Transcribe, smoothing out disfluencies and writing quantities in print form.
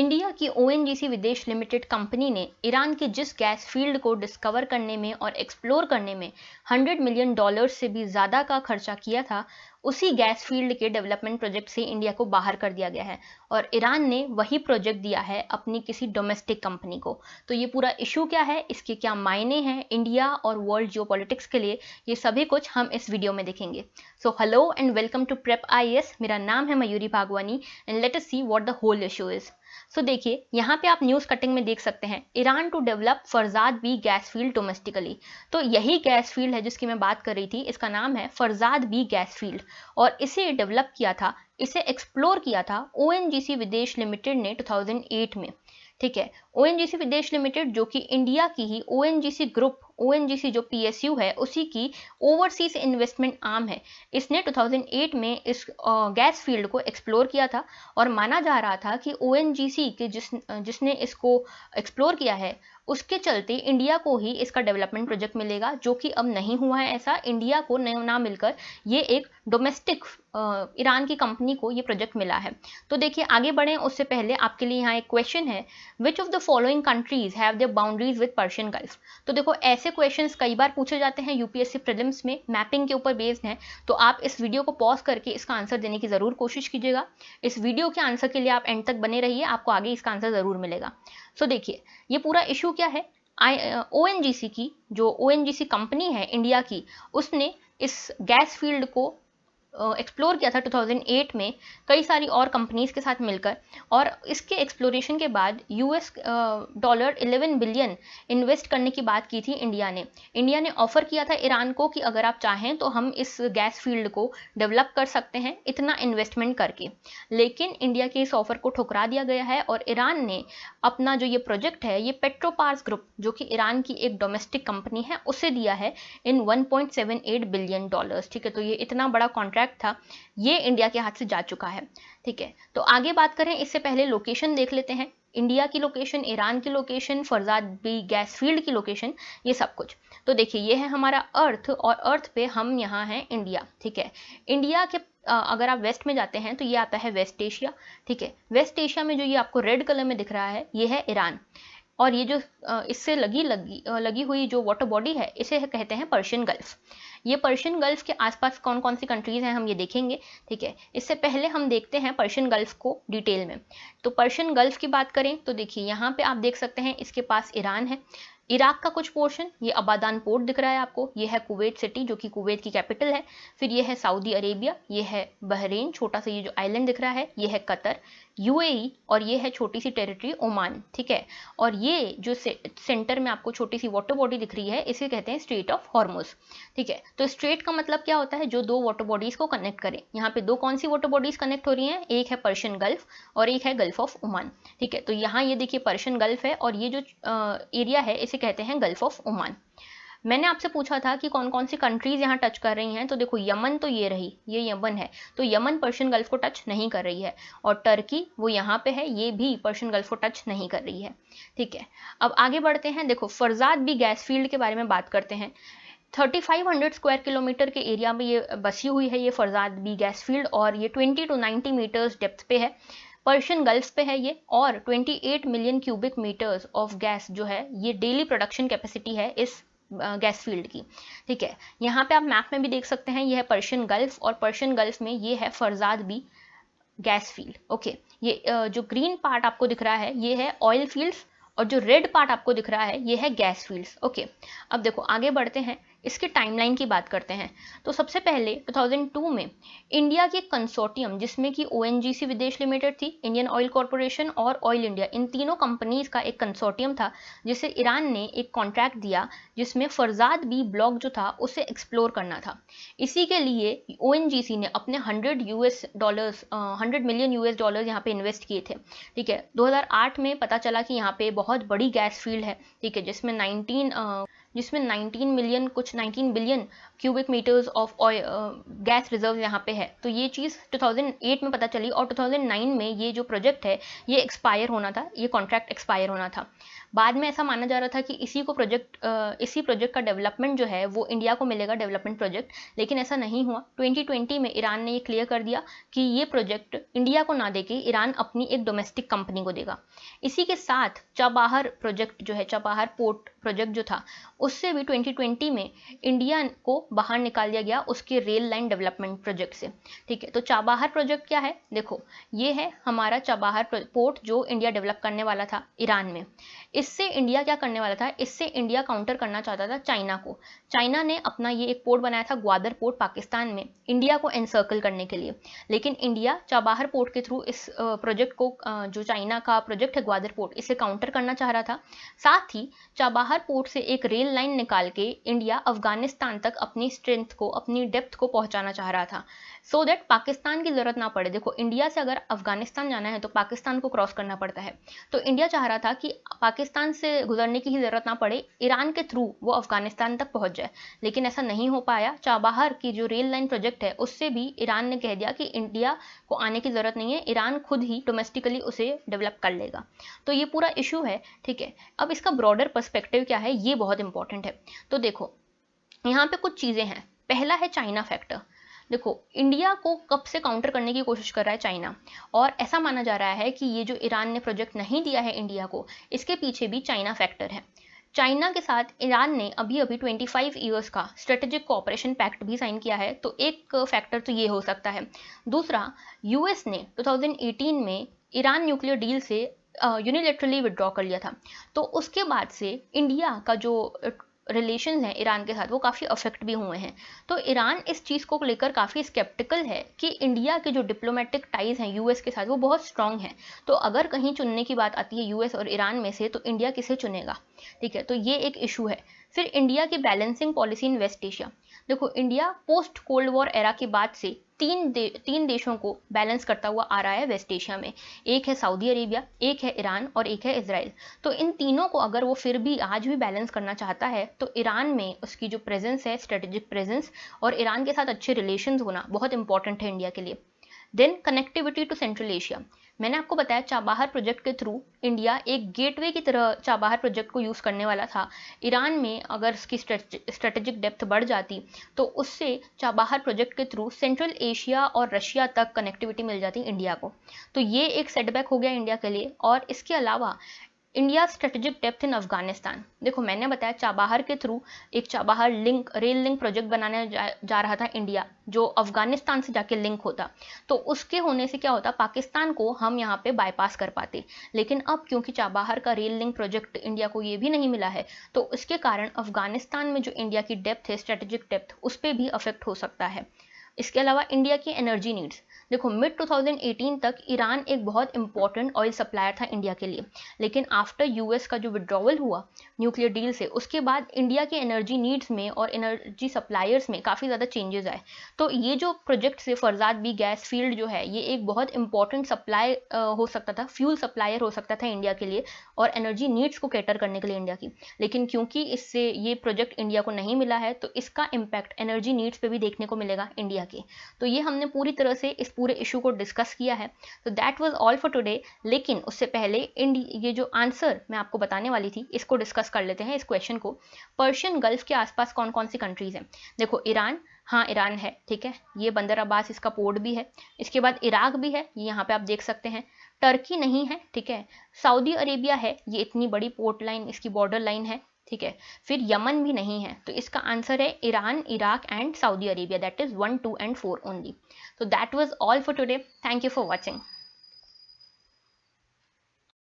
India की ONGC विदेश limited company ने ईरान के जिस गैस फील्ड को डिस्कवर करने में और एक्सप्लोर करने में $100 मिलियन से भी ज़्यादा का खर्चा किया था, उसी गैस फील्ड के डेवलपमेंट प्रोजेक्ट से इंडिया को बाहर कर दिया गया है और ईरान ने वही प्रोजेक्ट दिया है अपनी किसी डोमेस्टिक कंपनी को। तो ये पूरा इशू क्या है, इसके क्या मायने हैं इंडिया और वर्ल्ड जियोपॉलिटिक्स के लिए, ये सभी कुछ हम इस वीडियो में देखेंगे। So hello and welcome to prep IAS. मेरा नाम है Mayuri Bhagwani and let us see what the whole issue is. So देखिए, यहाँ पे आप न्यूज़ कटिंग में देख सकते हैं, Iran to develop Farzad B gas field domestically. तो यही गैस फील्ड है जिसकी मैं बात कर रही थी, इसका नाम है फरजाद बी गैस फील्ड और इसे डेवलप किया था, इसे एक्सप्लोर किया था ओएनजीसी विदेश लिमिटेड ने 2008 में। ठीक है, ओएनजीसी विदेश लिमिटेड जो कि इंडिया की ही ओएनजीसी ग्रुप, ओएनजीसी जो पीएसयू है उसी की ओवरसीज इन्वेस्टमेंट आर्म है, इसने 2008 में इस गैस फील्ड को एक्सप्लोर किया था और माना जा रहा था कि ओएनजीसी के जिसने इसको एक्सप्लोर किया है उसके चलते इंडिया को ही इसका डेवलपमेंट प्रोजेक्ट मिलेगा, जो कि अब नहीं हुआ है ऐसा। इंडिया को ना मिलकर ये एक डोमेस्टिक ईरान की कंपनी को ये प्रोजेक्ट मिला है। तो देखिए, आगे बढ़ें उससे पहले आपके लिए यहाँ एक क्वेश्चन है, which of the following countries have their boundaries with Persian gulf. तो देखो, ऐसे क्वेश्चंस कई बार पूछे जाते हैं यूपीएससी प्रीलिम्स में, मैपिंग के ऊपर बेस्ड हैं। तो आप इस वीडियो को पॉज करके इसका आंसर देने की ज़रूर कोशिश कीजिएगा। इस वीडियो के आंसर के लिए आप एंड तक बने रहिए, आपको आगे इसका आंसर ज़रूर मिलेगा। सो देखिए, ये पूरा इशू क्या है, ओएनजीसी की जो ओएनजीसी कंपनी है इंडिया की, उसने इस गैस फील्ड को एक्सप्लोर किया था 2008 में कई सारी और कंपनीज के साथ मिलकर, और इसके एक्सप्लोरेशन के बाद यूएस डॉलर 11 बिलियन इन्वेस्ट करने की बात की थी इंडिया ने। इंडिया ने ऑफर किया था ईरान को कि अगर आप चाहें तो हम इस गैस फील्ड को डेवलप कर सकते हैं इतना इन्वेस्टमेंट करके, लेकिन इंडिया के इस ऑफर को ठुकरा दिया गया है और ईरान ने अपना जो ये प्रोजेक्ट है, ये पेट्रोपार्स ग्रुप जो कि ईरान की एक डोमेस्टिक कंपनी है, उसे दिया है इन $1.78 बिलियन। ठीक है, तो ये इतना बड़ा कॉन्ट्रैक्ट था, ये इंडिया के हाथ से जा चुका है। ठीक है, तो आगे बात करें इससे पहले लोकेशन देख लेते हैं, इंडिया की लोकेशन, ईरान की location, Farzad B gas field की लोकेशन, ये सब कुछ। तो देखिए, ये है हमारा अर्थ और अर्थ पे हम यहाँ हैं इंडिया। ठीक है, इंडिया के अगर आप वेस्ट में जाते हैं तो ये आता है वेस्ट एशिया। ठीक है, वेस्ट एशिया में जो ये आपको रेड कलर में दिख रहा है, ये है ईरान, और ये जो इससे लगी हुई जो वाटर बॉडी है, इसे कहते हैं पर्शियन गल्फ। ये पर्शियन गल्फ के आसपास कौन कौन सी कंट्रीज हैं हम ये देखेंगे। ठीक है, इससे पहले हम देखते हैं पर्शियन गल्फ को डिटेल में। तो पर्शियन गल्फ की बात करें तो देखिए, यहाँ पे आप देख सकते हैं इसके पास ईरान है, इराक का कुछ पोर्शन, ये अबादान पोर्ट दिख रहा है आपको, ये है कुवैत सिटी जो कि कुवैत की कैपिटल है, फिर ये है सऊदी अरेबिया, ये है बहरीन, छोटा सा ये जो आइलैंड दिख रहा है, ये है कतर, यूएई, और ये है छोटी सी टेरिटरी ओमान। ठीक है, और ये जो सेंटर में आपको छोटी सी वाटर बॉडी दिख रही है, इसे कहते हैं स्ट्रेट ऑफ हॉर्मुज। ठीक है, तो स्ट्रेट का मतलब क्या होता है, जो दो वाटर बॉडीज को कनेक्ट करे। यहाँ पे दो कौन सी वाटर बॉडीज कनेक्ट हो रही हैं, एक है पर्शियन गल्फ और एक है गल्फ ऑफ ओमान। ठीक है, तो यहाँ ये देखिए पर्शियन गल्फ है और ये जो एरिया है इसे कहते हैं गल्फ ऑफ ओमान। मैंने आपसे पूछा था कि कौन कौन सी कंट्रीज यहाँ टच कर रही हैं, तो देखो यमन तो ये रही, ये यमन है, तो यमन पर्शियन गल्फ को टच नहीं कर रही है, और टर्की वो यहाँ पे है, ये भी पर्शियन गल्फ को टच नहीं कर रही है। ठीक है, अब आगे बढ़ते हैं, देखो फरजाद बी गैस फील्ड के बारे में बात करते हैं। 3500 स्क्वायर किलोमीटर के एरिया में ये बसी हुई है, ये फरजाद बी गैस फील्ड, और ये 20 to 90 मीटर्स डेप्थ पे है, पर्शियन गल्फ पे है ये, और 28 million cubic metres of gas जो है ये डेली प्रोडक्शन कैपेसिटी है इस गैस फील्ड की। ठीक है, यहाँ पे आप मैप में भी देख सकते हैं, ये है पर्शियन गल्फ और पर्शियन गल्फ में ये है Farzad B gas field. Okay, ये जो ग्रीन पार्ट आपको दिख रहा है ये है ऑयल फील्ड्स, और जो रेड पार्ट आपको दिख रहा है ये है गैस फील्ड्स। ओके, अब देखो आगे बढ़ते हैं, इसके टाइमलाइन की बात करते हैं। तो सबसे पहले 2002 में इंडिया की कंसोर्टियम, जिसमें कि ओएनजीसी विदेश लिमिटेड थी, इंडियन ऑयल कॉरपोरेशन और ऑयल इंडिया, इन तीनों कंपनीज का एक कंसोर्टियम था, जिसे ईरान ने एक कॉन्ट्रैक्ट दिया जिसमें फरजाद बी ब्लॉक जो था उसे एक्सप्लोर करना था। इसी के लिए ओएनजीसी ने अपने $100 मिलियन यहाँ पे इन्वेस्ट किए थे। ठीक है, 2008 में पता चला कि यहाँ पे बहुत बड़ी गैस फील्ड है, ठीक है, जिसमें जिसमें 19 billion cubic metres of oil gas reserve यहाँ पे है। तो ये चीज़ 2008 में पता चली और 2009 में ये जो प्रोजेक्ट है ये एक्सपायर होना था, ये कॉन्ट्रैक्ट एक्सपायर होना था। बाद में ऐसा माना जा रहा था कि इसी प्रोजेक्ट का डेवलपमेंट जो है वो इंडिया को मिलेगा, डेवलपमेंट प्रोजेक्ट, लेकिन ऐसा नहीं हुआ। 2020 में ईरान ने ये क्लियर कर दिया कि ये प्रोजेक्ट इंडिया को ना देके ईरान अपनी एक डोमेस्टिक कंपनी को देगा। इसी के साथ चाबाहर प्रोजेक्ट जो है, चाबाहर पोर्ट प्रोजेक्ट जो था, उससे भी 2020 में इंडिया को बाहर निकाल दिया गया उसके रेल लाइन डेवलपमेंट प्रोजेक्ट से। ठीक है, तो चाबाहर प्रोजेक्ट क्या है? देखो, ये है हमारा चाबाहर पोर्ट जो इंडिया डेवलप करने वाला था ईरान में। इससे इंडिया क्या करने वाला था? इससे इंडिया काउंटर करना चाहता था चाइना को। चाइना ने अपना ये एक पोर्ट बनाया था, ग्वादर पोर्ट, पाकिस्तान में, इंडिया को एनसर्कल करने के लिए। लेकिन इंडिया चाबाहर पोर्ट के थ्रू इस प्रोजेक्ट को, जो चाइना का प्रोजेक्ट है ग्वादर पोर्ट, इसे काउंटर करना चाह रहा था। साथ ही चाबाहर पोर्ट से एक रेल लाइन निकाल के इंडिया अफगानिस्तान तक अपनी स्ट्रेंथ को, अपनी डेप्थ को पहुंचाना चाह रहा था, सो दैट पाकिस्तान की जरूरत ना पड़े। देखो, इंडिया से अगर अफगानिस्तान जाना है तो पाकिस्तान को क्रॉस करना पड़ता है। तो इंडिया चाह रहा था कि पाकिस्तान से गुजरने की ही जरूरत ना पड़े, ईरान के थ्रू वो अफगानिस्तान तक पहुंच जाए। लेकिन ऐसा नहीं हो पाया। चाबाहर की जो रेल लाइन प्रोजेक्ट है उससे भी ईरान ने कह दिया कि इंडिया को आने की जरूरत नहीं है, ईरान खुद ही डोमेस्टिकली उसे डेवलप कर लेगा। तो ये पूरा इशू है। ठीक है, अब इसका ब्रॉडर पर्सपेक्टिव क्या है, ये बहुत इंपॉर्टेंट है। तो देखो, यहाँ पे कुछ चीजें हैं। पहला है चाइना फैक्टर। देखो, इंडिया को कब से काउंटर करने की कोशिश कर रहा है चाइना, और ऐसा माना जा रहा है कि ये जो ईरान ने प्रोजेक्ट नहीं दिया है इंडिया को, इसके पीछे भी चाइना फैक्टर है। चाइना के साथ ईरान ने अभी अभी 25 ईयर्स का स्ट्रेटेजिक कोऑपरेशन पैक्ट भी साइन किया है, तो एक फैक्टर तो ये हो सकता है। दूसरा, यूएस ने 2018 में ईरान न्यूक्लियर डील से यूनिलेटरली विड्रॉ कर लिया था। तो उसके बाद से इंडिया का जो रिलेशन है ईरान के साथ, वो काफ़ी अफेक्ट भी हुए हैं। तो ईरान इस चीज़ को लेकर काफ़ी स्केप्टिकल है कि इंडिया के जो डिप्लोमेटिक टाइज हैं यूएस के साथ, वो बहुत स्ट्रांग हैं। तो अगर कहीं चुनने की बात आती है यूएस और ईरान में से, तो इंडिया किसे चुनेगा? ठीक है, तो ये एक इशू है। फिर इंडिया की balancing policy in West Asia. देखो, India post cold war era के बाद से तीन देशों को बैलेंस करता हुआ आ रहा है वेस्ट एशिया में। एक है सऊदी अरेबिया, एक है ईरान और एक है इजराइल। तो इन तीनों को अगर वो फिर भी आज भी बैलेंस करना चाहता है, तो ईरान में उसकी जो प्रेजेंस है, स्ट्रेटेजिक प्रेजेंस, और ईरान के साथ अच्छे रिलेशंस होना बहुत इंपॉर्टेंट है इंडिया के लिए। Then connectivity to Central Asia. मैंने आपको बताया चाबाहर प्रोजेक्ट के थ्रू इंडिया एक गेटवे की तरह चाबाहर प्रोजेक्ट को यूज़ करने वाला था। ईरान में अगर उसकी स्ट्रेटेजिक डेप्थ बढ़ जाती तो उससे चाबाहर प्रोजेक्ट के थ्रू सेंट्रल एशिया और रशिया तक कनेक्टिविटी मिल जाती इंडिया को। तो ये एक सेटबैक हो गया इंडिया के लिए। और इसके अलावा India strategic depth in Afghanistan. देखो, मैंने बताया चाबाहर के थ्रू एक चाबाहर रेल लिंक प्रोजेक्ट बनाने जा रहा था इंडिया, जो अफगानिस्तान से जाके लिंक होता। तो उसके होने से क्या होता, पाकिस्तान को हम यहाँ पे बाईपास कर पाते। लेकिन अब क्योंकि चाबाहर का रेल लिंक प्रोजेक्ट इंडिया को ये भी नहीं मिला है, तो उसके कारण अफगानिस्तान में जो इंडिया की डेप्थ है, स्ट्रेटेजिक डेप्थ, उस पर भी अफेक्ट हो सकता है। इसके अलावा इंडिया की एनर्जी नीड्स। देखो, मिड 2018 तक ईरान एक बहुत इंपॉर्टेंट ऑयल सप्लायर था इंडिया के लिए। लेकिन आफ्टर यूएस का जो विड्रॉवल हुआ न्यूक्लियर डील से, उसके बाद इंडिया के एनर्जी नीड्स में और एनर्जी सप्लायर्स में काफ़ी ज़्यादा चेंजेस आए। तो ये जो प्रोजेक्ट से फरजाद बी गैस फील्ड जो है, ये एक बहुत इंपॉर्टेंट सप्लाई हो सकता था, फ्यूल सप्लायर हो सकता था इंडिया के लिए और एनर्जी नीड्स को कैटर करने के लिए इंडिया की। लेकिन क्योंकि इससे ये प्रोजेक्ट इंडिया को नहीं मिला है, तो इसका इम्पैक्ट एनर्जी नीड्स पे भी देखने को मिलेगा इंडिया के। तो ये हमने पूरी तरह से इस पूरे इशू को डिस्कस किया है। तो that was all for today. लेकिन उससे पहले ये जो आंसर मैं आपको बताने वाली थी, इसको डिस्कस कर लेते हैं, इस क्वेश्चन को। पर्शियन गल्फ के आसपास कौन कौन सी कंट्रीज हैं? देखो, ईरान, हाँ ईरान है, ठीक है, ये बंदर अब्बास इसका पोर्ट भी है। इसके बाद इराक भी है, ये यहाँ पे आप देख सकते हैं। टर्की नहीं है, ठीक है। सऊदी अरेबिया है, ये इतनी बड़ी पोर्ट लाइन, इसकी बॉर्डर लाइन है, ठीक है। फिर यमन भी नहीं है। तो इसका आंसर है Iran, Iraq and Saudi Arabia, that is 1, 2 and 4 only. So that was all for today. Thank you for watching.